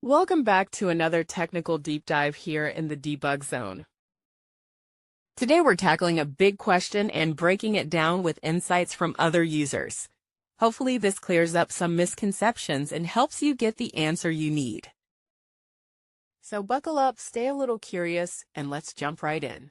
Welcome back to another technical deep dive here in the debug zone. Today we're tackling a big question and breaking it down with insights from other users. Hopefully this clears up some misconceptions and helps you get the answer you need. So buckle up, stay a little curious, and let's jump right in.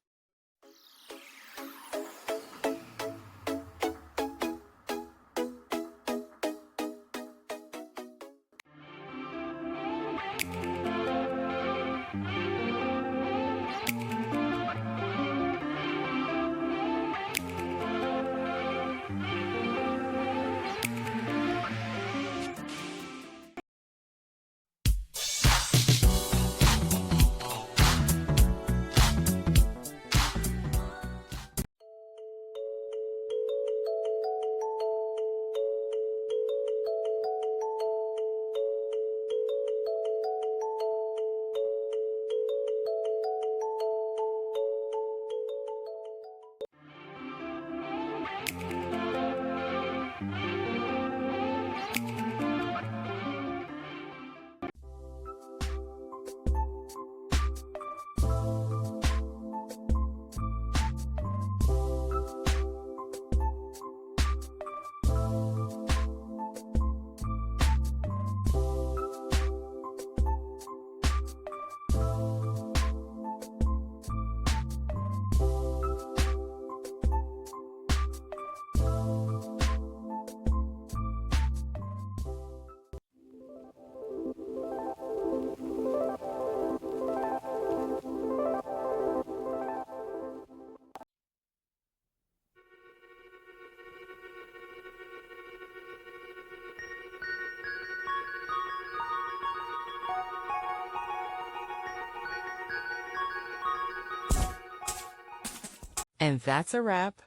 And that's a wrap.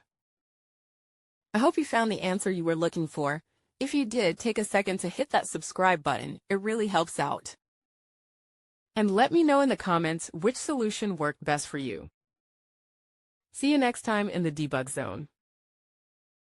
I hope you found the answer you were looking for. If you did, take a second to hit that subscribe button. It really helps out. And let me know in the comments which solution worked best for you. See you next time in the debug zone.